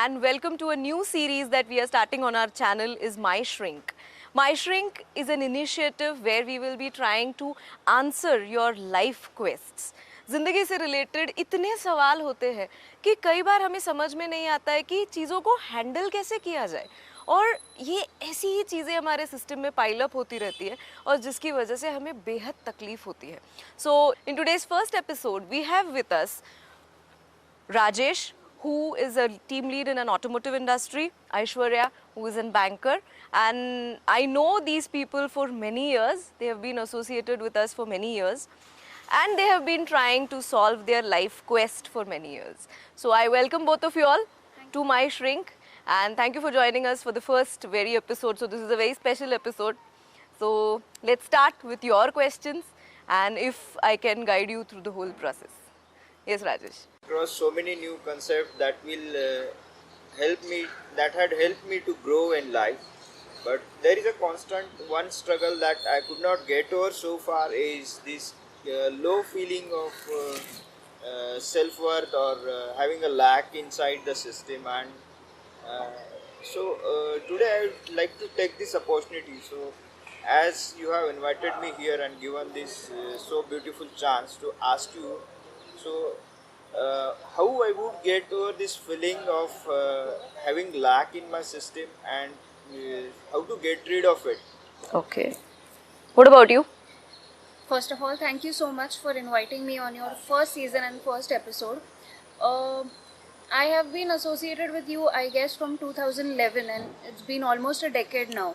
and welcome to a new series that we are starting on our channel is My Shrink. My Shrink is an initiative where we will be trying to answer your life quests. ज़िंदगी से related इतने सवाल होते हैं कि कई बार हमें समझ में नहीं आता है कि चीज़ों को हैंडल कैसे किया जाए और ये ऐसी ही चीज़ें हमारे सिस्टम में पाइल अप होती रहती है और जिसकी वजह से हमें बेहद तकलीफ होती है. So in today's first episode we have with us Rajesh, who is a team lead in an automotive industry, Aishwarya, who is a banker, and I know these people for many years. They have been associated with us for many years, and they have been trying to solve their life quest for many years. So I welcome both of you all to My Shrink, and thank you for joining us for the first very episode. So this is a very special episode. So let's start with your questions, and if I can guide you through the whole process. Yes, Rajesh. Across so many new concepts that will help me, that had helped me to grow in life, but there is a constant one struggle that I could not get over so far is this low feeling of self-worth or having a lack inside the system. And today I would like to take this opportunity, so as you have invited me here and given this so beautiful chance to ask you, so how I would get over this feeling of having lack in my system and how to get rid of it. Okay. What about you? First of all, thank you so much for inviting me on your first season and first episode. I have been associated with you, I guess, from 2011, and it's been almost a decade now.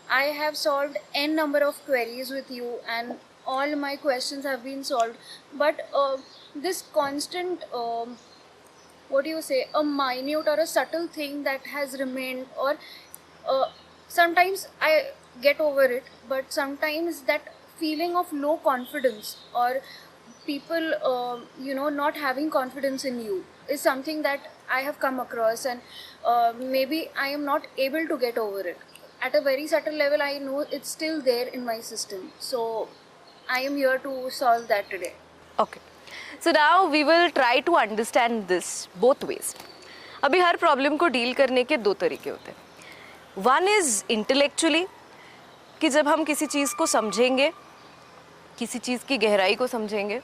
I have solved n number of queries with you, and all my questions have been solved. But this constant, a minute or a subtle thing that has remained, or sometimes I get over it, but sometimes that feeling of low confidence or people, not having confidence in you is something that I have come across, and maybe I am not able to get over it. At a very subtle level, I know it's still there in my system. So I am here to solve that today. Okay. So now we will try to understand this both ways. अभी हर problem को deal करने के दो तरीके होते हैं. One is intellectually, कि जब हम किसी चीज़ को समझेंगे, किसी चीज़ की गहराई को समझेंगे,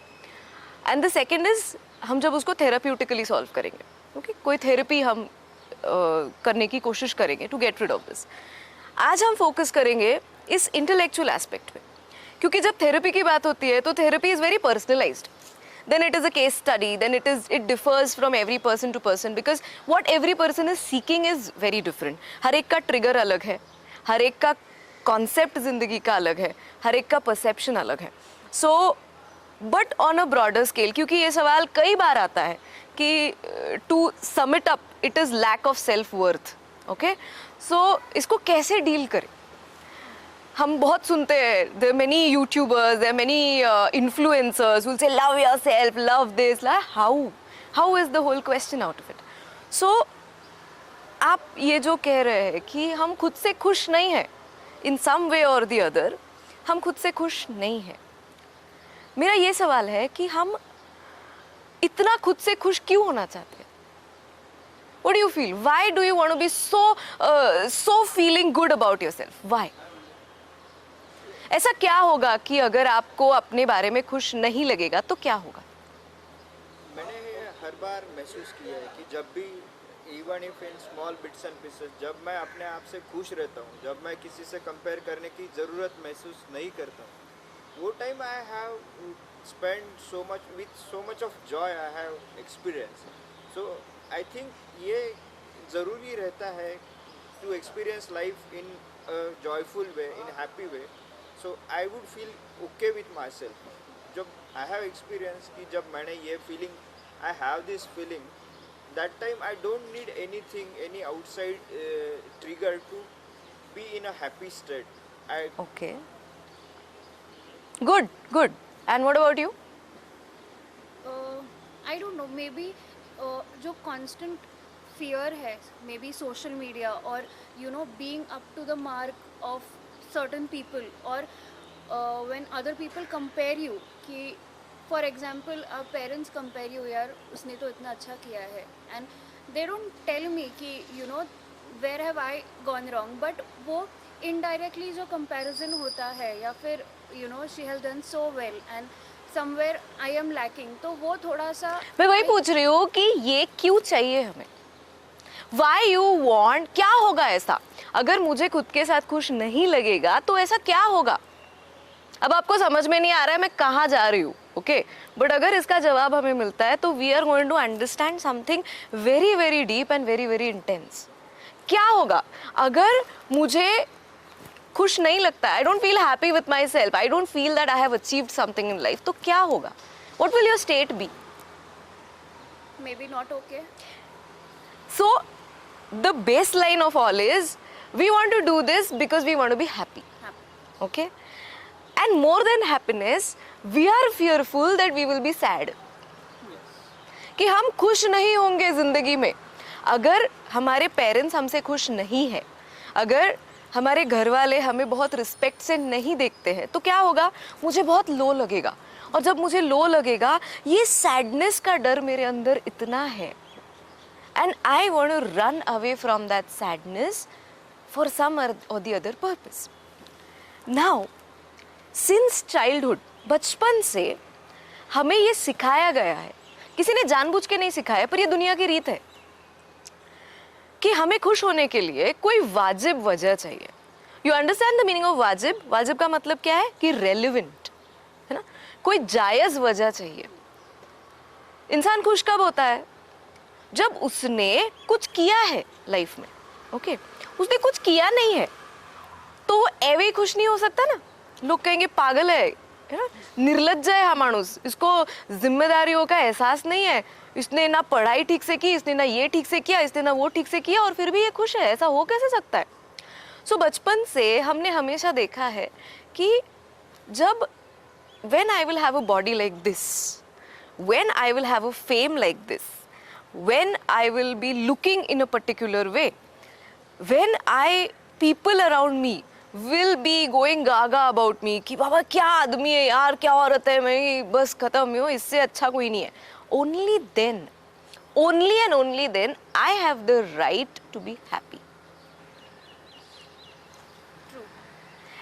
एंड द सेकेंड इज़ हम जब उसको थेराप्यूटिकली सॉल्व करेंगे. ओके, कोई थेरेपी हम करने की कोशिश करेंगे to get rid of this. आज हम फोकस करेंगे इस इंटेलेक्चुअल एस्पेक्ट पे, क्योंकि जब थेरेपी की बात होती है तो therapy is very personalised. Then it is a case study, then it differs from every person to person, because what every person is seeking is very different. हर एक का ट्रिगर अलग है, हर एक का कॉन्सेप्ट जिंदगी का अलग है, हर एक का परसेप्शन अलग है. So but on a broader scale, क्योंकि ये सवाल कई बार आता है कि to sum it up it is lack of self worth. Okay, so इसको कैसे डील करें? हम बहुत सुनते हैं, there are many YouTubers, there are many influencers who will say love yourself, love this. How is the whole question out of it? So आप ये जो कह रहे हैं कि हम खुद से खुश नहीं हैं, in some way or the other हम खुद से खुश नहीं हैं. मेरा ये सवाल है कि हम इतना खुद से खुश क्यों होना चाहते हैं? What do you feel? Why do you want to be so feeling good about yourself? Why? ऐसा क्या होगा कि अगर आपको अपने बारे में खुश नहीं लगेगा तो क्या होगा? मैंने हर बार महसूस किया है कि जब भी even if in small bits and pieces, जब मैं अपने आप से खुश रहता हूँ, जब मैं किसी से कंपेयर करने की ज़रूरत महसूस नहीं करता हूँ, वो time I have spend so much of joy I have experience. So I think ये ज़रूरी रहता है to experience life in a joyful way, in happy way. So I would feel okay with myself. जब I have experience कि जब मैंने ये feeling, I have this feeling, that time I don't need anything, any outside trigger to be in a happy state. Okay. Good. And what about you? I don't know, maybe जो constant fear है, maybe social media or being up to the mark of certain people, or when other people compare you, कि for example our parents compare you, यार उसने तो इतना अच्छा किया है, and they don't tell me कि you know where have I gone wrong, but वो indirectly जो comparison होता है या फिर you know she has done so well and somewhere I am lacking, तो वो थोड़ा सा मैं वही पूछ रही हूँ कि ये क्यों चाहिए हमें, Why you want, क्या होगा ऐसा, अगर मुझे खुद के साथ खुश नहीं लगेगा तो ऐसा क्या होगा। अब आपको समझ में नहीं आ रहा है मैं कहाँ जा रही हूँ, ओके, बट अगर इसका जवाब हमें मिलता है तो we are going to understand something very very deep and very very intense. क्या होगा अगर मुझे खुश नहीं लगता, I don't feel happy with my self, I don't feel that I have achieved something in life, तो क्या होगा, what will your state be? maybe not okay. So the baseline of all is we want to do this because we want to be happy, okay, and more than happiness we are fearful that we will be sad, कि हम खुश नहीं होंगे जिंदगी में। अगर हमारे parents हमसे खुश नहीं है, अगर हमारे घर वाले हमें बहुत रिस्पेक्ट से नहीं देखते हैं तो क्या होगा, मुझे बहुत लो लगेगा, और जब मुझे लो लगेगा ये सैडनेस का डर मेरे अंदर इतना है, and I want to run away from that sadness for some or the other purpose. Now, since childhood, बचपन से हमें ये सिखाया गया है, किसी ने जानबूझ के नहीं सिखाया पर ये दुनिया की रीत है कि हमें खुश होने के लिए कोई वाजिब वजह चाहिए। You understand the meaning of वाजिब? वाजिब का मतलब क्या है कि रेलिवेंट, है ना, कोई जायज़ वजह चाहिए। इंसान खुश कब होता है? जब उसने कुछ किया है लाइफ में, ओके, उसने कुछ किया नहीं है तो वो एवे ही खुश नहीं हो सकता ना। लोग कहेंगे पागल है ना, निर्लज्ज है हा मानुस, इसको जिम्मेदारियों का एहसास नहीं है, इसने ना पढ़ाई ठीक से की, इसने ना ये ठीक से किया, इसने ना वो ठीक से किया और फिर भी ये खुश है, ऐसा हो कैसे सकता है। सो बचपन से हमने हमेशा देखा है कि जब when I will have a body like this, when I will have a fame like this, when I will be looking in a particular way, when people around me will be going gaga about me कि बाबा क्या आदमी है यार, क्या औरत है, मैं बस खत्म हूँ, इससे अच्छा कोई नहीं है, only then, only and only then I have the right to be happy. True.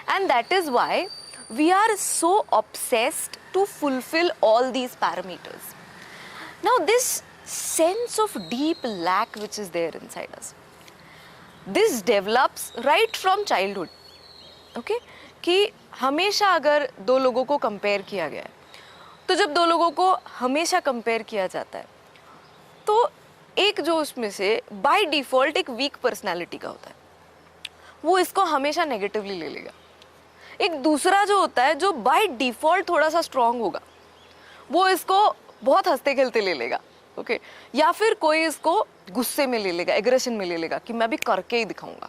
And that is why we are so obsessed to fulfill all these parameters. Now this sense of deep lack which is there inside us, this develops right from childhood, okay, कि हमेशा अगर दो लोगों को compare किया गया है तो जब दो लोगों को हमेशा कंपेयर किया जाता है तो एक जो उसमें से बाय डिफ़ॉल्ट एक वीक पर्सनालिटी का होता है, वो इसको हमेशा नेगेटिवली ले लेगा। एक दूसरा जो होता है जो बाय डिफ़ॉल्ट थोड़ा सा स्ट्रांग होगा, वो इसको बहुत हंसते खेलते ले लेगा, ओके, या फिर कोई इसको गुस्से में ले लेगा, एग्रेशन में ले लेगा कि मैं भी करके ही दिखाऊंगा।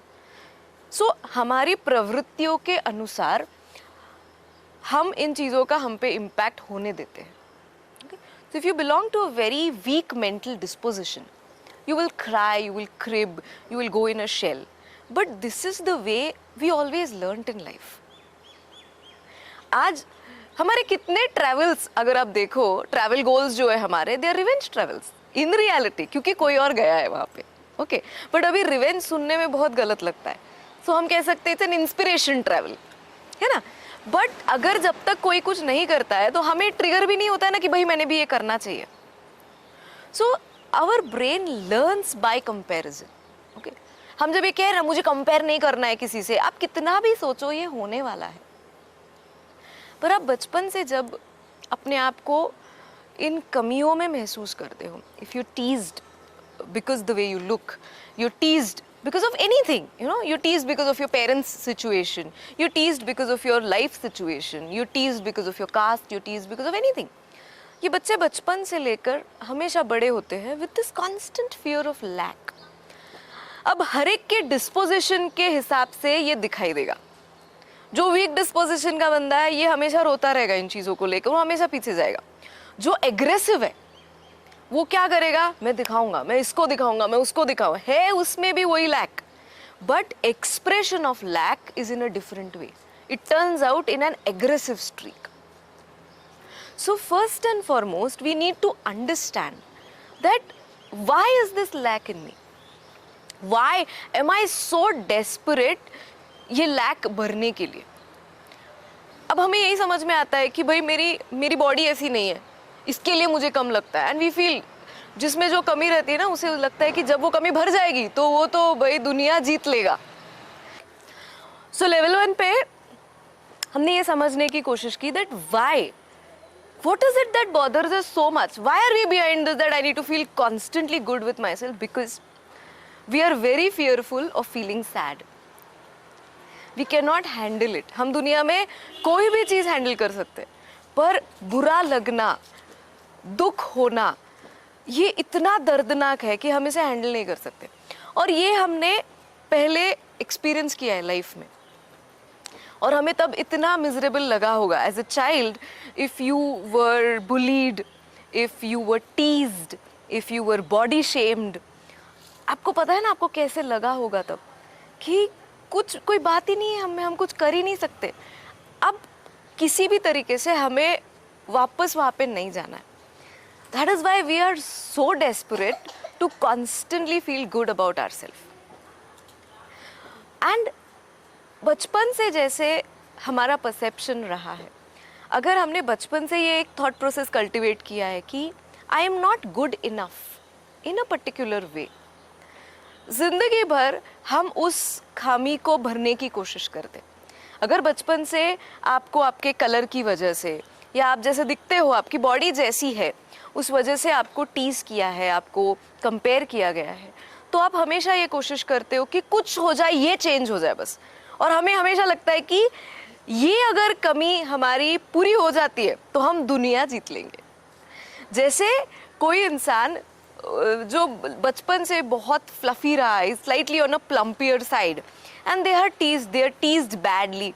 सो हमारी प्रवृत्तियों के अनुसार हम इन चीज़ों का हम पे इम्पैक्ट होने देते हैं। So if you belong to a very weak mental disposition, you will cry, you will crib, you will go in a shell. But this is the way we always learnt in life. आज हमारे कितने travels अगर आप देखो, travel goals जो है हमारे, they are revenge travels in reality, क्योंकि कोई और गया है वहाँ पे, ओके, बट अभी रिवेंज सुनने में बहुत गलत लगता है, सो हम कह सकते हैं इट्स एन इंस्पिरेशन ट्रैवल, है ना। बट अगर जब तक कोई कुछ नहीं करता है तो हमें ट्रिगर भी नहीं होता है ना कि भाई मैंने भी ये करना चाहिए। So our brain learns by comparison, okay. हम जब ये कह रहे हैं मुझे कंपेयर नहीं करना है किसी से, आप कितना भी सोचो ये होने वाला है। पर आप बचपन से जब अपने आप को इन कमियों में महसूस करते हो, if you teased because the way you look, you teased because of anything, you know, you're teased because of your parents' situation, you're teased because of your life situation, you're teased because of your caste, you're teased because of anything. ये बच्चे बचपन से लेकर हमेशा बड़े होते हैं with this constant fear of lack. अब हर एक के डिस्पोजिशन के हिसाब से ये दिखाई देगा। जो वीक डिस्पोजिशन का बंदा है ये हमेशा रोता रहेगा इन चीज़ों को लेकर, वो हमेशा पीछे जाएगा। जो एग्रेसिव है वो क्या करेगा, मैं दिखाऊंगा, मैं इसको दिखाऊंगा, मैं उसको दिखाऊंगा, है उसमें भी वही lack, but expression of lack is in a different way, it turns out in an aggressive streak. So first and foremost we need to understand that why is this lack in me, why am I so desperate ये lack भरने के लिए। अब हमें यही समझ में आता है कि भाई मेरी बॉडी ऐसी नहीं है, इसके लिए मुझे कम लगता है, एंड वी फील जिसमें जो कमी रहती है ना उसे लगता है कि जब वो कमी भर जाएगी तो वो तो भाई दुनिया जीत लेगा। सो लेवल 1 पे हमने ये समझने की कोशिश की that why, what is it that bothers us so much, why are we behind this that I need to feel constantly good with myself, because we are very fearful of feeling sad, we cannot handle it। हम दुनिया में कोई भी चीज़ handle कर सकते हैं, पर बुरा लगना, दुख होना, ये इतना दर्दनाक है कि हम इसे हैंडल नहीं कर सकते। और ये हमने पहले एक्सपीरियंस किया है लाइफ में, और हमें तब इतना मिजरेबल लगा होगा as a child, if you were bullied, if you were teased, if you were body shamed, आपको पता है ना आपको कैसे लगा होगा तब कि कुछ कोई बात ही नहीं है हमें, हम कुछ कर ही नहीं सकते। अब किसी भी तरीके से हमें वापस वहाँ पे नहीं जाना है। That is why we are so desperate to constantly feel good about our self. And बचपन से जैसे हमारा परसेप्शन रहा है, अगर हमने बचपन से ये एक थॉट प्रोसेस कल्टिवेट किया है कि I am not good enough in a particular way, जिंदगी भर हम उस खामी को भरने की कोशिश करते। अगर बचपन से आपको आपके कलर की वजह से या आप जैसे दिखते हो, आपकी बॉडी जैसी है, उस वजह से आपको टीज किया है, आपको कंपेयर किया गया है, तो आप हमेशा ये कोशिश करते हो कि कुछ हो जाए, ये चेंज हो जाए बस। और हमें हमेशा लगता है कि ये अगर कमी हमारी पूरी हो जाती है तो हम दुनिया जीत लेंगे। जैसे कोई इंसान जो बचपन से बहुत फ्लफी रहा है, slightly on a plumpier side, and they are teased badly,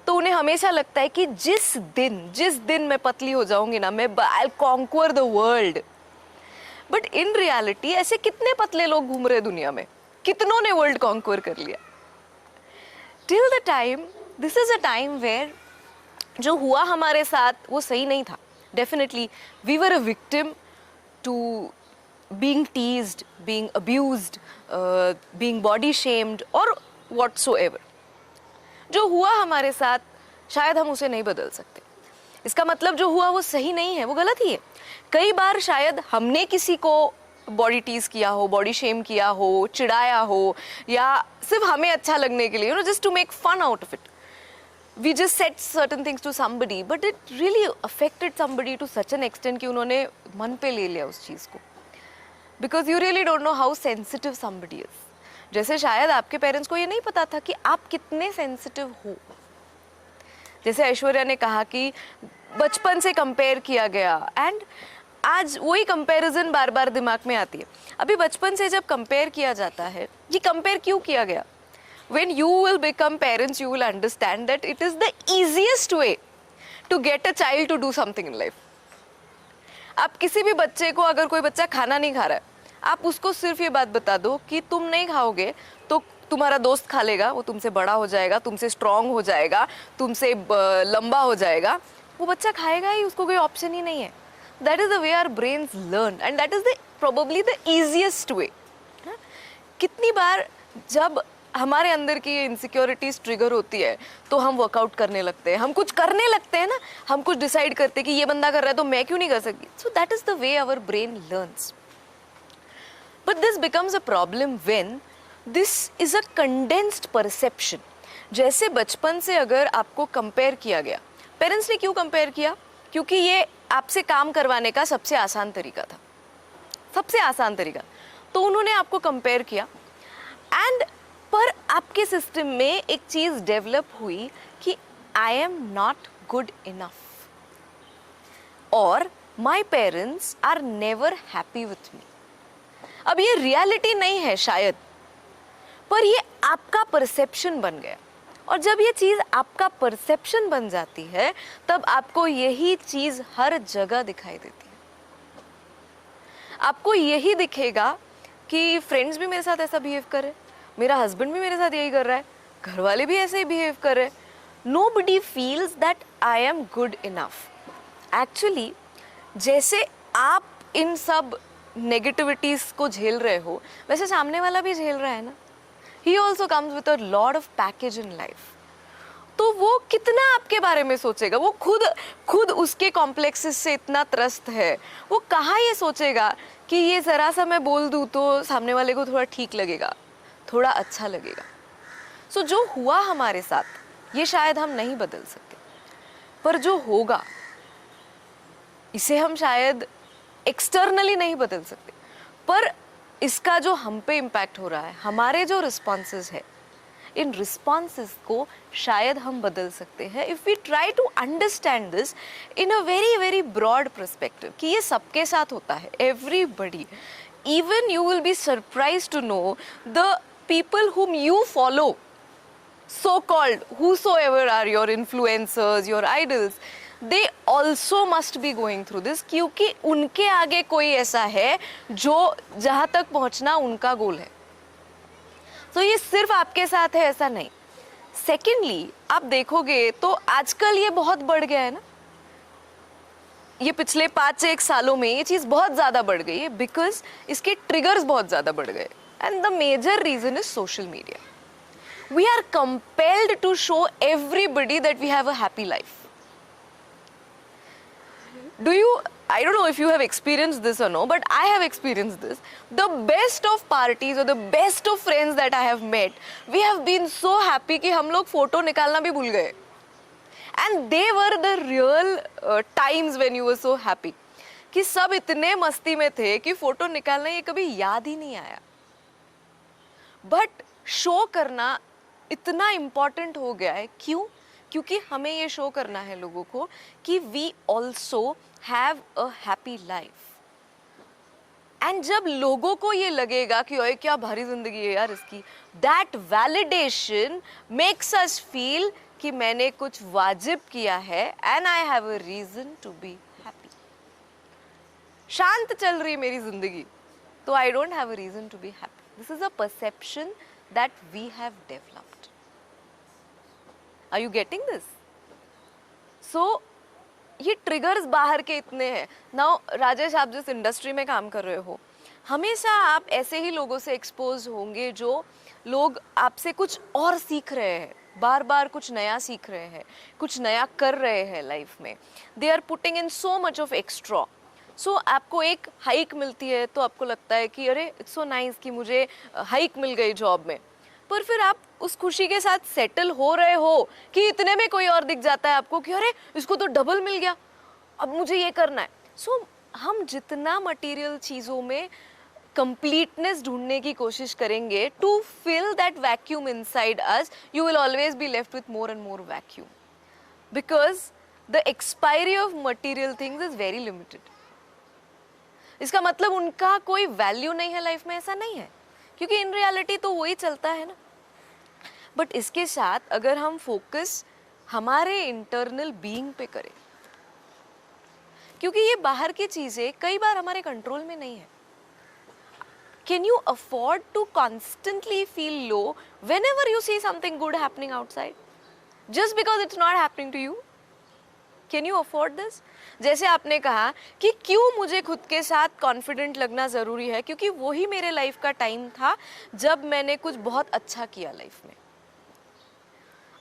तो उन्हें हमेशा लगता है कि जिस दिन मैं पतली हो जाऊंगी ना, मैं I will conquer the world. But in reality ऐसे कितने पतले लोग घूम रहे दुनिया में, कितनों ने वर्ल्ड कॉन्क्वर कर लिया। Till the time, this is a time where जो हुआ हमारे साथ वो सही नहीं था। Definitely we were a victim to being teased, being abused, being body shamed or whatsoever। जो हुआ हमारे साथ शायद हम उसे नहीं बदल सकते। इसका मतलब जो हुआ वो सही नहीं है, वो गलत ही है। कई बार शायद हमने किसी को बॉडी टीज किया हो, बॉडी शेम किया हो, चिढ़ाया हो, या सिर्फ हमें अच्छा लगने के लिए, just to make fun out of it, we just said certain things to somebody, but it really affected somebody to such an extent कि उन्होंने मन पे ले लिया उस चीज़ को, because you really don't know how sensitive somebody is। जैसे शायद आपके पेरेंट्स को ये नहीं पता था कि आप कितने सेंसिटिव हो। जैसे ऐश्वर्या ने कहा कि बचपन से कंपेयर किया गया, एंड आज वही कंपैरिजन बार बार दिमाग में आती है। अभी बचपन से जब कंपेयर किया जाता है, ये कंपेयर क्यों किया गया? When you will become parents, you will understand that it is the easiest way to get a child to do something in life। आप किसी भी बच्चे को, अगर कोई बच्चा खाना नहीं खा रहा है, आप उसको सिर्फ ये बात बता दो कि तुम नहीं खाओगे तो तुम्हारा दोस्त खा लेगा, वो तुमसे बड़ा हो जाएगा, तुमसे स्ट्रांग हो जाएगा, तुमसे लंबा हो जाएगा, वो बच्चा खाएगा ही, उसको कोई ऑप्शन ही नहीं है। That is the way our brains learn, and that is the probably the easiest way. कितनी बार जब हमारे अंदर की इनसिक्योरिटीज ट्रिगर होती है तो हम वर्कआउट करने लगते हैं, हम कुछ करने लगते हैं ना, हम कुछ डिसाइड करते हैं कि ये बंदा कर रहा है तो मैं क्यों नहीं कर सकती। So that is the way our brain learns. But this becomes a problem when this is a condensed perception. जैसे बचपन से अगर आपको कंपेयर किया गया, पेरेंट्स ने क्यों कंपेयर किया? क्योंकि ये आपसे काम करवाने का सबसे आसान तरीका था, सबसे आसान तरीका, तो उन्होंने आपको कंपेयर किया। एंड पर आपके सिस्टम में एक चीज डेवलप हुई कि I am not good enough, और my parents are never happy with me. अब ये रियलिटी नहीं है शायद, पर ये आपका परसेप्शन बन गया, और जब ये चीज आपका परसेप्शन बन जाती है तब आपको यही चीज हर जगह दिखाई देती है। आपको यही दिखेगा कि फ्रेंड्स भी मेरे साथ ऐसा बिहेव कर रहे हैं, मेरा हस्बैंड भी मेरे साथ यही कर रहा है, घर वाले भी ऐसे ही बिहेव कर रहे हैं। Nobody feels that I am good enough. Actually जैसे आप इन सब नेगेटिविटीज को झेल रहे हो वैसे सामने वाला भी झेल रहा है ना. He also comes with a lot of package in life. तो वो कितना आपके बारे में सोचेगा. वो खुद उसके कॉम्प्लेक्सेस से इतना त्रस्त है. वो कहाँ ये सोचेगा कि ये ज़रा सा मैं बोल दूँ तो सामने वाले को थोड़ा ठीक लगेगा, थोड़ा अच्छा लगेगा. सो जो हुआ हमारे साथ ये शायद हम नहीं बदल सकते, पर जो होगा इसे हम शायद एक्सटर्नली नहीं बदल सकते, पर इसका जो हम पे इम्पैक्ट हो रहा है, हमारे जो रिस्पॉन्सेज है, इन रिस्पॉन्सेज को शायद हम बदल सकते हैं if we try to understand this in a very very broad perspective कि ये सबके साथ होता है. Everybody, even you will be surprise to know the people whom you follow, so called whosoever are your influencers, your idols, they also must be going through this, क्योंकि उनके आगे कोई ऐसा है जो जहाँ तक पहुँचना उनका गोल है. तो ये सिर्फ आपके साथ है ऐसा नहीं. सेकेंडली आप देखोगे तो आजकल ये बहुत बढ़ गया है ना. ये पिछले 5-1 सालों में ये चीज़ बहुत ज़्यादा बढ़ गई है बिकॉज इसके ट्रिगर्स बहुत ज़्यादा बढ़ गए. And the major reason is social media. We are compelled to show everybody that we have a happy life. I don't know if you have experienced this or no, but I have experienced this. The best of parties or the best of friends that I have met, we have been so happy कि हम लोग photo निकालना भी भूल गए. And they were the real times when you were so happy. कि सब इतने मस्ती में थे कि फोटो निकालना ये कभी याद ही नहीं आया. But शो करना इतना इम्पॉर्टेंट हो गया है. क्यों? क्योंकि हमें ये शो करना है लोगों को कि we also have a happy life. And जब लोगों को ये लगेगा कि ओए क्या भारी जिंदगी है यार इसकी, that validation makes us feel कि मैंने कुछ वाजिब किया है and I have a reason to be happy. शांत चल रही मेरी जिंदगी तो I don't have a reason to be happy. This is a perception that we have developed. Are you getting this? So ये ट्रिगर्स बाहर के इतने हैं. नाउ राजेश, आप जिस इंडस्ट्री में काम कर रहे हो, हमेशा आप ऐसे ही लोगों से एक्सपोज होंगे जो लोग आपसे कुछ और सीख रहे हैं, बार बार कुछ नया सीख रहे हैं, कुछ नया कर रहे हैं लाइफ में. They are putting in so much of extra. So आपको एक हाइक मिलती है तो आपको लगता है कि अरे इट्स सो नाइस कि मुझे हाइक मिल गई जॉब में. पर फिर आप उस खुशी के साथ सेटल हो रहे हो कि इतने में कोई और दिख जाता है आपको कि अरे इसको तो डबल मिल गया, अब मुझे ये करना है. सो हम जितना मटेरियल चीज़ों में कंप्लीटनेस ढूंढने की कोशिश करेंगे to fill that vacuum inside us, you will always be left with more and more vacuum because the expiry of material things is very limited. इसका मतलब उनका कोई वैल्यू नहीं है लाइफ में, ऐसा नहीं है, क्योंकि इन रियलिटी तो वही चलता है ना. बट इसके साथ अगर हम फोकस हमारे इंटरनल बीइंग पे करें, क्योंकि ये बाहर की चीजें कई बार हमारे कंट्रोल में नहीं है. Can you afford to constantly feel low whenever you see something good happening outside just because it's not happening to you? Can you afford this? जैसे आपने कहा कि क्यों मुझे खुद के साथ कॉन्फिडेंट लगना ज़रूरी है, क्योंकि वही मेरे लाइफ का टाइम था जब मैंने कुछ बहुत अच्छा किया लाइफ में.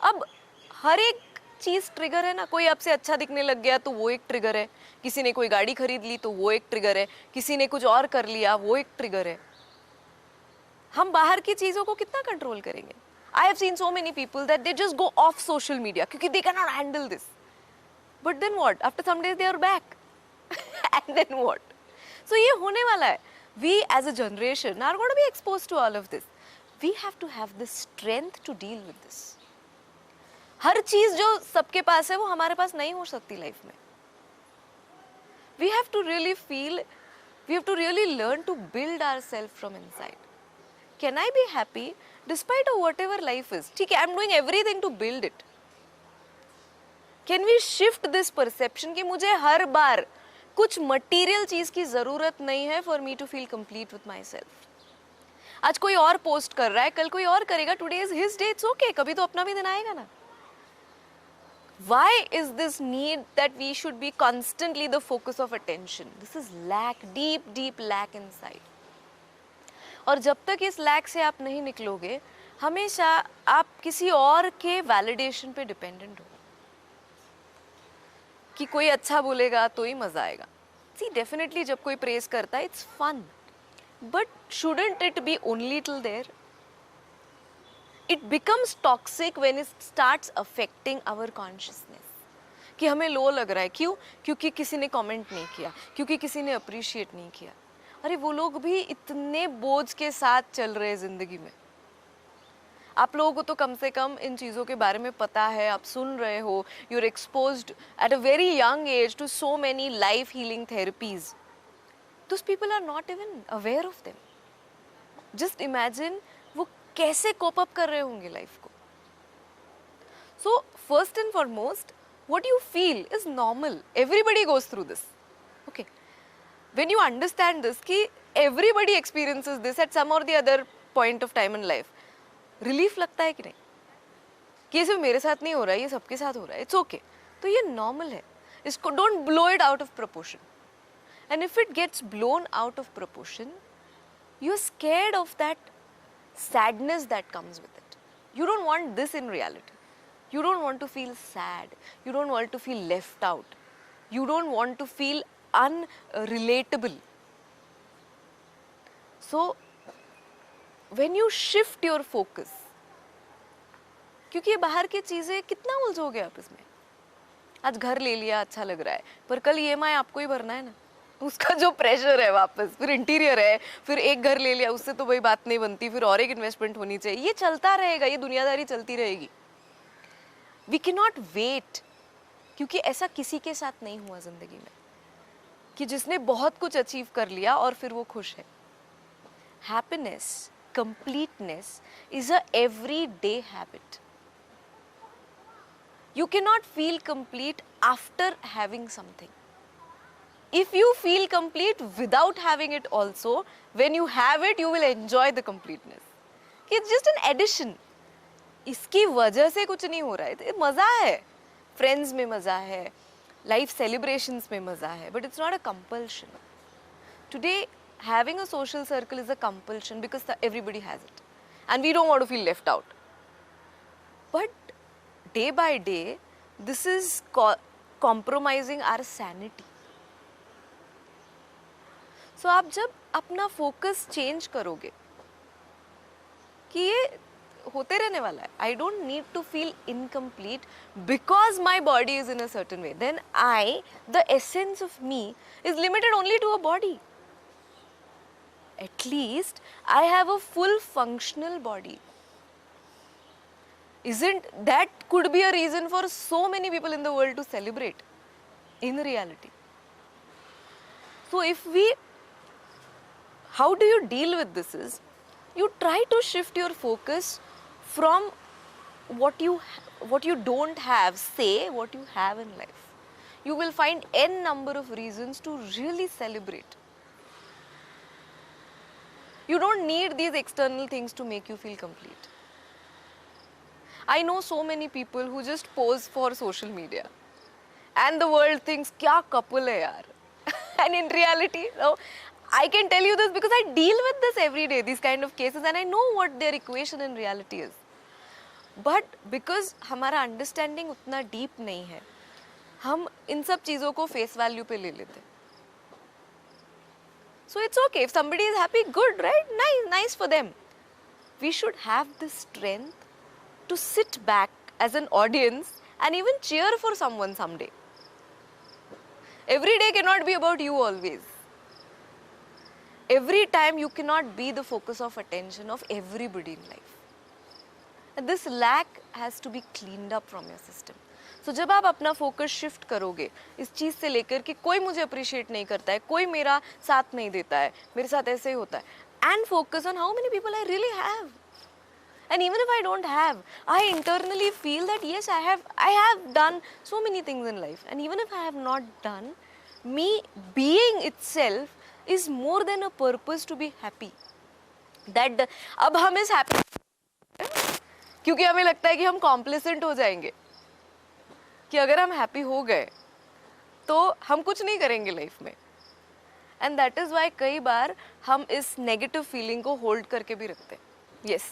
अब हर एक चीज़ ट्रिगर है ना. कोई आपसे अच्छा दिखने लग गया तो वो एक ट्रिगर है, किसी ने कोई गाड़ी खरीद ली तो वो एक ट्रिगर है, किसी ने कुछ और कर लिया वो एक ट्रिगर है. हम बाहर की चीज़ों को कितना कंट्रोल करेंगे? I have seen so many people that they just go off social media क्योंकि they can not handle this. But then what? After some days they are back. And then what? So ये होने वाला है. We as a generation are going to be exposed to all of this. We have to have the strength to deal with this. हर चीज जो सबके पास है वो हमारे पास नहीं हो सकती लाइफ में. We have to really feel, we have to really learn to build ourselves from inside. Can I be happy despite of whatever life is? ठीक है, I'm doing everything to build it. Can we shift this perception कि मुझे हर बार कुछ material चीज की जरूरत नहीं है for me to feel complete with myself. आज कोई और पोस्ट कर रहा है, कल कोई और करेगा, today is his day, it's okay, कभी तो अपना भी दिन आएगा ना. Why is this need that we should be constantly the focus of attention? This is lack, deep deep lack inside. और जब तक इस लैक से आप नहीं निकलोगे, हमेशा आप किसी और के वैलिडेशन पे डिपेंडेंट हो कि कोई अच्छा बोलेगा तो ही मजा आएगा. सी डेफिनेटली जब कोई प्रेज करता है it's fun, but shouldn't it be only till there? It becomes toxic when it starts affecting our consciousness कि हमें लो लग रहा है. क्यों? क्योंकि किसी ने कमेंट नहीं किया, क्योंकि किसी ने अप्रिशिएट नहीं किया. अरे वो लोग भी इतने बोझ के साथ चल रहे हैं जिंदगी में. आप लोगों को तो कम से कम इन चीज़ों के बारे में पता है, आप सुन रहे हो, you are exposed at a very young age to so many life healing therapies. Those people are not even aware of them. Just imagine वो कैसे कोप अप कर रहे होंगे लाइफ को. So first and foremost, what you feel is normal. Everybody goes through this. Okay. When you understand this, कि everybody experiences this at some or the other point of time in life, relief लगता है कि नहीं? कि ये सिर्फ मेरे साथ नहीं हो रहा है, ये सबके साथ हो रहा है. It's okay. तो ये normal है. इसको don't blow it out of proportion. And if it gets blown out of proportion, you're scared of that sadness that comes with it. You don't want this in reality. You don't want to feel sad. You don't want to feel left out. You don't want to feel unrelatable. So, when you shift your focus, क्योंकि ये बाहर की चीज़ें कितना उलझोगे आप इसमें. आज घर ले लिया, अच्छा लग रहा है, पर कल EMI आपको ही भरना है ना. उसका जो प्रेशर है वापस, फिर इंटीरियर है, फिर एक घर ले लिया, उससे तो वही बात नहीं बनती, फिर और एक इन्वेस्टमेंट होनी चाहिए. ये चलता रहेगा, ये दुनियादारी चलती रहेगी. वी कैन नॉट वेट, क्योंकि ऐसा किसी के साथ नहीं हुआ जिंदगी में कि जिसने बहुत कुछ अचीव कर लिया और फिर वो खुश है. Happiness, completeness is a everyday habit. You can not feel complete after having something. If you feel complete without having it also, when you have it you will enjoy the completeness. It's just an addition. इसकी वजह से कुछ नहीं हो रहा है. मज़ा है, फ्रेंड्स में मज़ा है, लाइफ सेलिब्रेशंस में मज़ा है, but it's not a compulsion. Today having a social circle is a compulsion because everybody has it and we don't want to feel left out. But day by day this is compromising our sanity. So आप जब अपना focus change करोगे कि ये होते रहने वाला है, I don't need to feel incomplete because my body is in a certain way, then I, the essence of me is limited only to a body. At least I have a full functional body. Isn't that could be a reason for so many people in the world to celebrate in reality? So if we, how do you deal with this is, you try to shift your focus from what you don't have, say what you have in life. You will find n number of reasons to really celebrate. You don't need these external things to make you feel complete. I know so many people who just pose for social media and the world thinks kya couple hai yaar. And in reality, no, I can tell you this because I deal with this every day, these kind of cases, and I know what their equation in reality is. But because हमारा understanding उतना deep नहीं है, हम इन सब चीज़ों को face value पे ले लेते. So it's okay if somebody is happy, good, right? Nice for them. We should have the strength to sit back as an audience and even cheer for someone someday. Every day cannot be about you always. Every time you cannot be the focus of attention of everybody in life. And this lack has to be cleaned up from your system. So जब आप अपना focus shift करोगे इस चीज़ से लेकर कि कोई मुझे अप्रिशिएट नहीं करता है, कोई मेरा साथ नहीं देता है, मेरे साथ ऐसे ही होता है, and focus on how many people I really have. And even if I don't have, I internally feel that yes, I have done so many things in life. And even if I have not done, me being itself is more than a purpose to be happy. That अब हम इस happy क्योंकि हमें लगता है कि हम complacent हो जाएंगे. कि अगर हम हैप्पी हो गए तो हम कुछ नहीं करेंगे लाइफ में. एंड दैट इज़ वाई कई बार हम इस नेगेटिव फीलिंग को होल्ड करके भी रखते हैं. यस.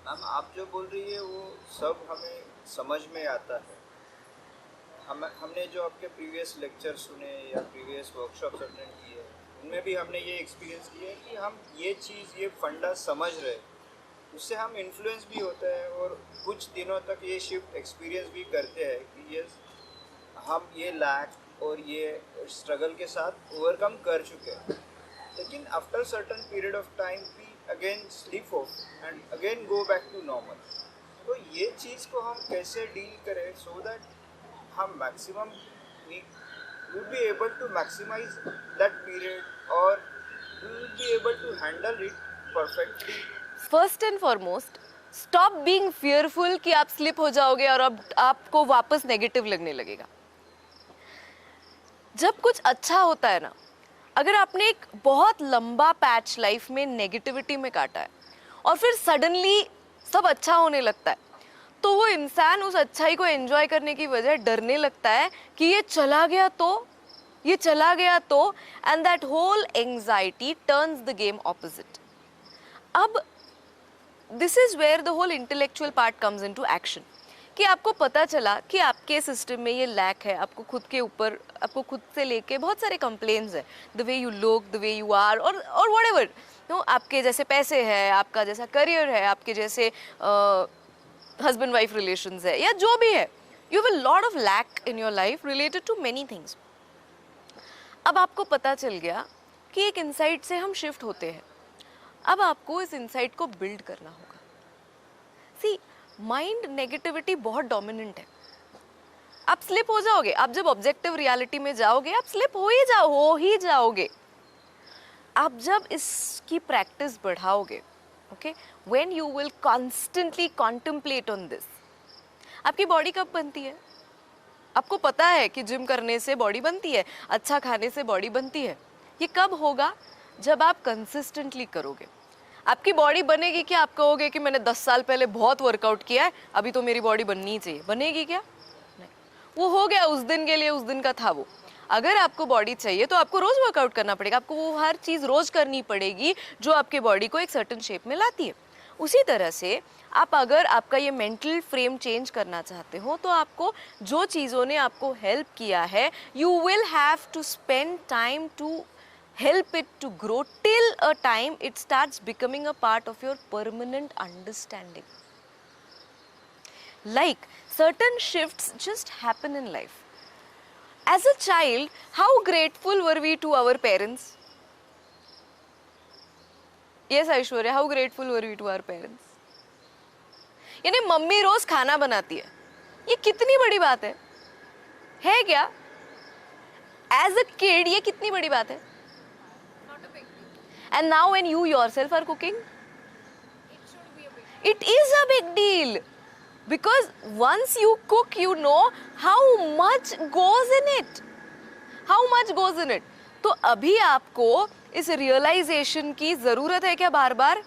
मैम आप जो बोल रही है वो सब हमें समझ में आता है. हमने जो आपके प्रीवियस लेक्चर सुने या प्रीवियस वर्कशॉप्स अटेंड किए उनमें भी हमने ये एक्सपीरियंस किया है कि हम ये चीज़ ये फंडा समझ रहे, उससे हम इन्फ्लुएंस भी होते हैं और कुछ दिनों तक ये शिफ्ट एक्सपीरियंस भी करते हैं कि ये हम ये लैक और ये स्ट्रगल के साथ ओवरकम कर चुके हैं. लेकिन after certain period of time we again sleep off and again go back to normal. तो ये चीज़ को हम कैसे डील करें सो दैट हम maximum we would be able to maximize that period or we would be able to handle it perfectly. First and foremost stop being fearful कि आप स्लिप हो जाओगे और अब आपको वापस नेगेटिव लगने लगेगा. जब कुछ अच्छा होता है ना, अगर आपने एक बहुत लंबा पैच लाइफ में नेगेटिविटी में काटा है और फिर सडनली सब अच्छा होने लगता है, तो वो इंसान उस अच्छाई को एंजॉय करने की वजह डरने लगता है कि ये चला गया तो and that whole anxiety turns the game opposite. अब this is where the whole intellectual part comes into action कि आपको पता चला कि आपके सिस्टम में ये लैक है, आपको खुद के ऊपर, आपको खुद से लेके बहुत सारे कंप्लेंट्स है, the way you look, the way you are और व्हाटएवर, नो, आपके जैसे पैसे है, आपका जैसा करियर है, आपके जैसे हस्बैंड वाइफ रिलेशंस है या जो भी है, you have a lot of lack in your life related to many things. अब आपको पता चल गया कि एक इनसाइट से हम शिफ्ट होते हैं. अब आपको इस इनसाइट को बिल्ड करना होगा. सी, माइंड नेगेटिविटी बहुत डोमिनेंट है. आप स्लिप हो जाओगे, आप जब ऑब्जेक्टिव रियलिटी में जाओगे आप स्लिप हो ही जाओगे. आप जब इसकी प्रैक्टिस बढ़ाओगे, okay, when you will constantly contemplate on this. आपकी बॉडी कब बनती है? आपको पता है कि जिम करने से बॉडी बनती है, अच्छा खाने से बॉडी बनती है. ये कब होगा? जब आप कंसिस्टेंटली करोगे. आपकी बॉडी बनेगी क्या? आप कहोगे कि मैंने 10 साल पहले बहुत वर्कआउट किया है, अभी तो मेरी बॉडी बननी चाहिए. बनेगी क्या? नहीं. वो हो गया उस दिन के लिए, उस दिन का था वो. अगर आपको बॉडी चाहिए तो आपको रोज वर्कआउट करना पड़ेगा, आपको वो हर चीज़ रोज करनी पड़ेगी जो आपके बॉडी को एक सर्टेन शेप में लाती है. उसी तरह से आप अगर आपका ये मेंटल फ्रेम चेंज करना चाहते हो तो आपको जो चीज़ों ने आपको हेल्प किया है, you will have to spend time to help it to grow till a time it starts becoming a part of your permanent understanding. Like certain shifts just happen in life. As a child, how grateful were we to our parents? Yes, Aishwarya, how grateful were we to our parents? यानी mummy रोज खाना बनाती है, ये कितनी बड़ी बात है क्या? As a kid, ये कितनी बड़ी बात है? And now when you yourself are cooking, it is a big deal. Because once you cook, you know how much goes in it. How much goes in it. तो अभी आपको इस realisation की ज़रूरत है क्या बार बार?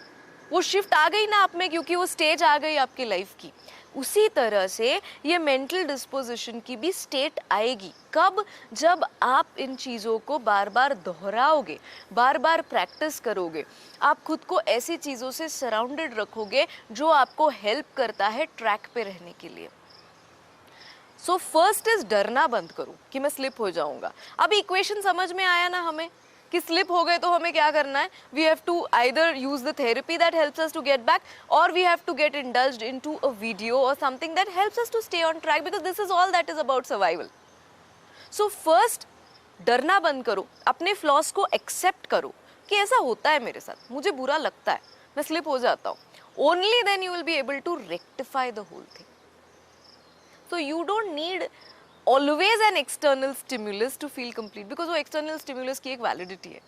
वो शिफ्ट आ गई ना आप में, क्योंकि वो स्टेज आ गई आपकी लाइफ की. उसी तरह से ये मेंटल डिस्पोजिशन की भी स्टेट आएगी. कब? जब आप इन चीज़ों को बार बार दोहराओगे, बार बार प्रैक्टिस करोगे, आप खुद को ऐसी चीज़ों से सराउंडेड रखोगे जो आपको हेल्प करता है ट्रैक पे रहने के लिए. सो फर्स्ट इज डरना बंद करो कि मैं स्लिप हो जाऊंगा. अब इक्वेशन समझ में आया ना हमें कि स्लिप हो गए तो हमें क्या करना है? We have to either use the therapy that helps us to get back, और we have to get indulged into a video और something that helps us to stay on track, because this is all that is about survival. So first डरना बंद करो, अपने floss को accept करो कि ऐसा होता है मेरे साथ, मुझे बुरा लगता है, मैं स्लिप हो जाता हूँ. Only then you will be able to rectify the whole thing. So you don't need always an external stimulus to feel complete, because वो external stimulus की एक validity है.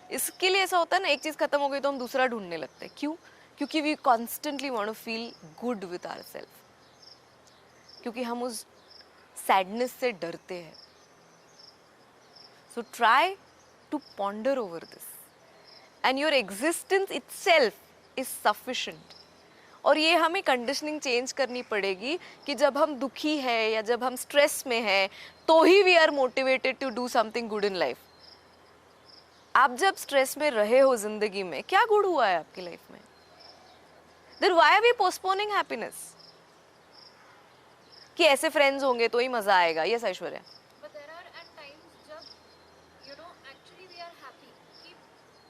इसके लिए ऐसा होता है ना, एक चीज़ खत्म हो गई तो हम दूसरा ढूंढने लगते हैं. क्यों? क्योंकि we constantly want to feel good with ourselves. क्योंकि हम उस sadness से डरते हैं. So try to ponder over this, and your existence itself is sufficient. और ये हमें कंडीशनिंग चेंज करनी पड़ेगी कि जब हम दुखी है या जब हम स्ट्रेस में हैं तो ही we are motivated to do something good in life. आप जब स्ट्रेस में रहे हो जिंदगी में, क्या गुड हुआ है आपकी लाइफ में? Then why are we postponing happiness? कि ऐसे फ्रेंड्स होंगे तो ही मजा आएगा। Yes Aishwarya. But there are at times जब you know actually we are happy कि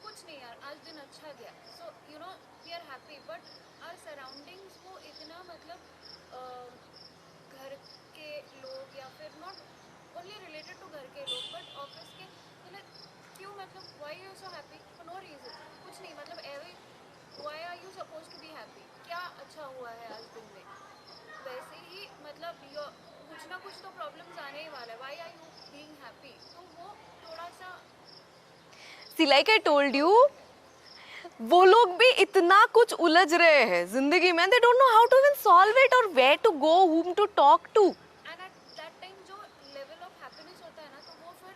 कुछ नहीं यार आज दिन अच्छा गया, so you know we are happy, but our surroundings वो इतना मतलब घर के लोग या फिर not only related to घर के लोग but office के मतलब क्यों मतलब why you so happy for no reason, कुछ नहीं मतलब every why are you supposed to be happy, क्या अच्छा हुआ है आज दिन में? वैसे ही मतलब कुछ ना कुछ तो प्रॉब्लम्स आने ही वाला है, why are you being happy? तो वो थोड़ा सा सी लाइक आई टोल्ड यू, वो लोग भी इतना कुछ उलझ रहे हैं जिंदगी में, they don't know how to even solve it और where to go, whom to talk to. And at that time जो लेवल ऑफ हैप्पीनेस होता है ना तो वो फिर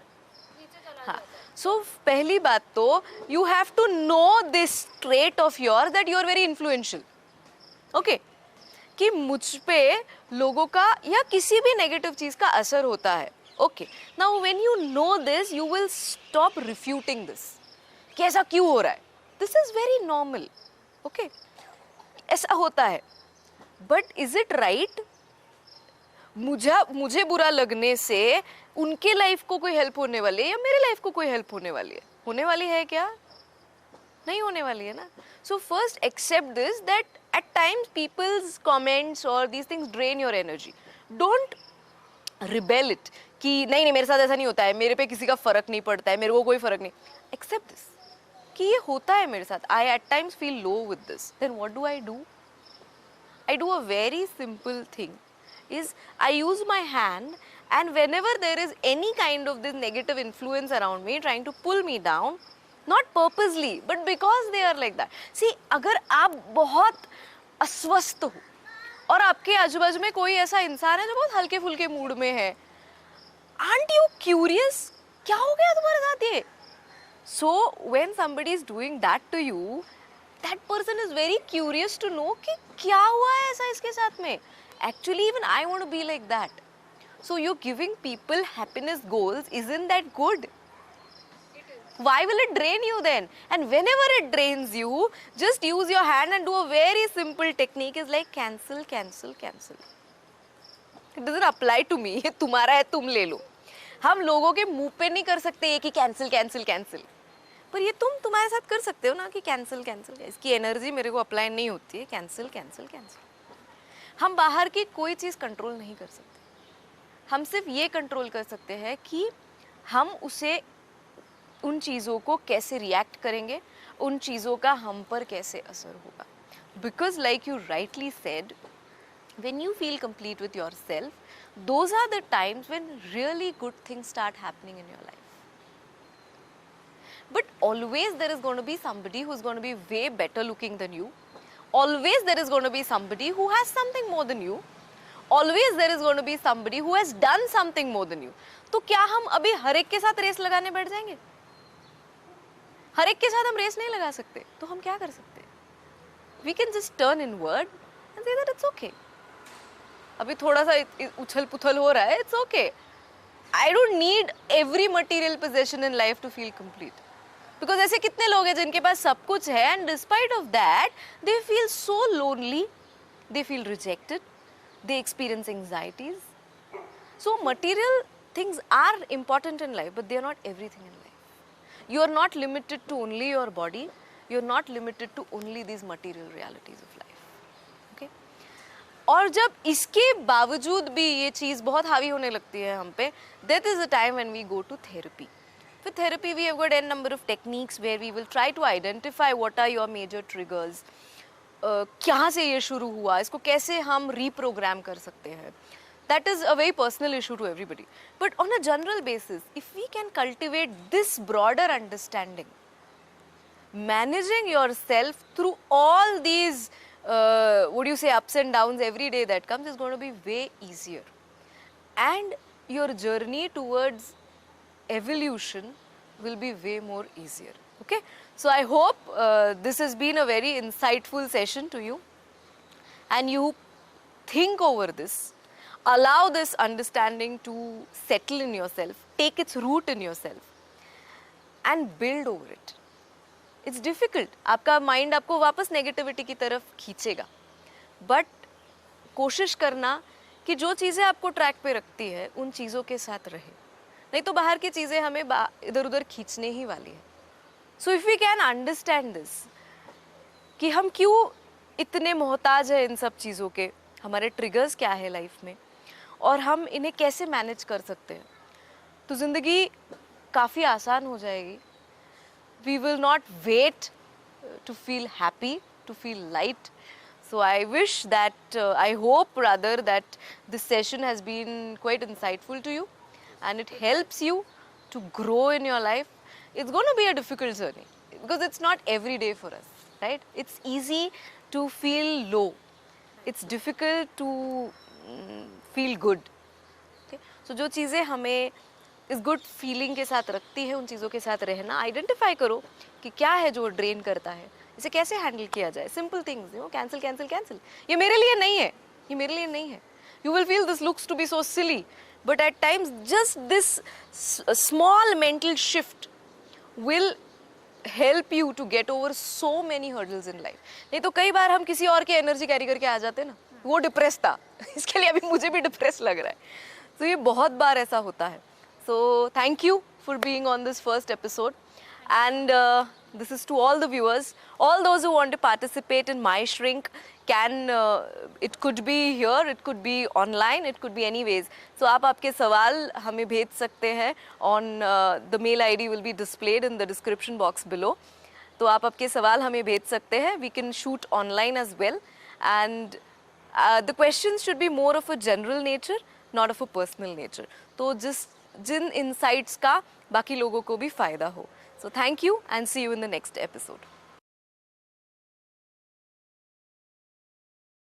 नीचे चला हाँ, जाता है। सो पहली बात तो you have to know this trait of your that you are very influential. Okay, कि मुझ पे लोगों का या किसी भी नेगेटिव चीज का असर होता है। Okay, now when you know this you will stop refuting this कि ऐसा क्यों हो रहा है। This is very normal. Okay, ऐसा होता है, बट इज इट राइट? मुझे बुरा लगने से उनके लाइफ को कोई हेल्प होने वाली है या मेरे लाइफ को कोई हेल्प होने वाली है? होने वाली है क्या? नहीं होने वाली है ना। So first accept this that at times people's comments और these things drain your energy. Don't rebel it कि नहीं नहीं मेरे साथ ऐसा नहीं होता है, मेरे पे किसी का फर्क नहीं पड़ता है, मेरे को कोई फर्क नहीं। एक्सेप्ट दिस कि ये होता है मेरे साथ, I at times feel low with this. Then what do? I do a very simple thing, is I use my hand, and whenever there is any kind of this negative influence around me trying to pull me down, not purposely but because they are like that. See, अगर आप बहुत अस्वस्थ हो और आपके आजू बाजू में कोई ऐसा इंसान है जो बहुत हल्के फुल्के मूड में है, aren't you curious? क्या हो गया तुम्हारे साथ ये? So when somebody is doing that to you, that person is very curious to know कि क्या हुआ है ऐसा इसके साथ में. Actually even I want to be like that. So you're giving people happiness goals, isn't that good? Why will it drain you then? And whenever it drains you, just use your hand and do a very simple technique, is like cancel, cancel, cancel. It doesn't apply to me. ये तुम्हारा है, तुम ले लो. हम लोगों के मुंह पे नहीं कर सकते ये कि कैंसिल कैंसिल कैंसिल, पर ये तुम्हारे साथ कर सकते हो ना कि कैंसिल कैंसिल. इसकी एनर्जी मेरे को अप्लाई नहीं होती है. Cancel cancel cancel. हम बाहर की कोई चीज़ कंट्रोल नहीं कर सकते. हम सिर्फ ये कंट्रोल कर सकते हैं कि हम उसे, उन चीज़ों को कैसे रिएक्ट करेंगे, उन चीज़ों का हम पर कैसे असर होगा. Because like you rightly said, when you feel complete with yourself, those are the times when really good things start happening in your life. But always there is going to be somebody who's going to be way better looking than you. Always there is going to be somebody who has something more than you. Always there is going to be somebody who has done something more than you. तो क्या हम अभी हर एक के साथ race लगाने बैठ जाएंगे? हर एक के साथ हम रेस नहीं लगा सकते. तो हम क्या कर सकते हैं? We can just turn inward and say that it's okay. अभी थोड़ा सा उछल पुथल हो रहा है, it's okay. I don't need every material possession in life to feel complete. Because ऐसे कितने लोग हैं जिनके पास सब कुछ है and despite of that they feel so lonely, they feel rejected, they experience anxieties. So material things are important in life, but they are not everything in life. You are not limited to only your body. You are not limited to only these material realities of life. और जब इसके बावजूद भी ये चीज़ बहुत हावी होने लगती है हम पे, that is the time when we go to therapy. With therapy we have got n number of techniques where we will try to identify what are your major triggers. कहाँ से ये शुरू हुआ, इसको कैसे हम reprogram कर सकते हैं. That is a very personal issue to everybody. But on a general basis, if we can cultivate this broader understanding, managing yourself through all these would you say ups and downs every day that comes is going to be way easier, and your journey towards evolution will be way more easier. Okay, so I hope this has been a very insightful session to you. and you think over this, allow this understanding to settle in yourself, take its root in yourself, and build over it. It's difficult. आपका mind आपको वापस negativity की तरफ खींचेगा, but कोशिश करना कि जो चीज़ें आपको ट्रैक पे रखती है उन चीज़ों के साथ रहे, नहीं तो बाहर की चीज़ें हमें इधर उधर खींचने ही वाली है. So if we can understand this कि हम क्यों इतने मोहताज है इन सब चीज़ों के, हमारे ट्रिगर्स क्या है लाइफ में और हम इन्हें कैसे मैनेज कर सकते हैं, तो ज़िंदगी काफ़ी आसान हो जाएगी. We will not wait to feel happy, to feel light. So I wish that, I hope rather that this session has been quite insightful to you and it helps you to grow in your life. It's going to be a difficult journey because it's not every day for us, right? It's easy to feel low. It's difficult to feel good. Okay? So जो चीज़ें हमें इस good feeling के साथ रखती है उन चीज़ों के साथ रहना, आइडेंटिफाई करो कि क्या है जो ड्रेन करता है, इसे कैसे हैंडल किया जाए. Simple things, cancel cancel cancel. ये मेरे लिए नहीं है, ये मेरे लिए नहीं है. You will feel this looks to be so silly, but at times just this small mental shift will help you to get over so many hurdles in life. नहीं तो कई बार हम किसी और की एनर्जी कैरी करके आ जाते हैं ना, वो डिप्रेस था इसके लिए अभी मुझे भी डिप्रेस लग रहा है. तो ये बहुत बार ऐसा होता है. So thank you for being on this first episode. And this is to all the viewers, all those who want to participate in My Shrink can, it could be here, it could be online, it could be anyways. So आप आपके सवाल हमें भेज सकते हैं on the mail ID will be displayed in the description box below. तो आप आपके सवाल हमें भेज सकते हैं. We can shoot online as well, and the questions should be more of a general nature, not of a personal nature. तो जिन insights का बाकी लोगों को भी फ़ायदा हो. So thank you and see you in the next episode.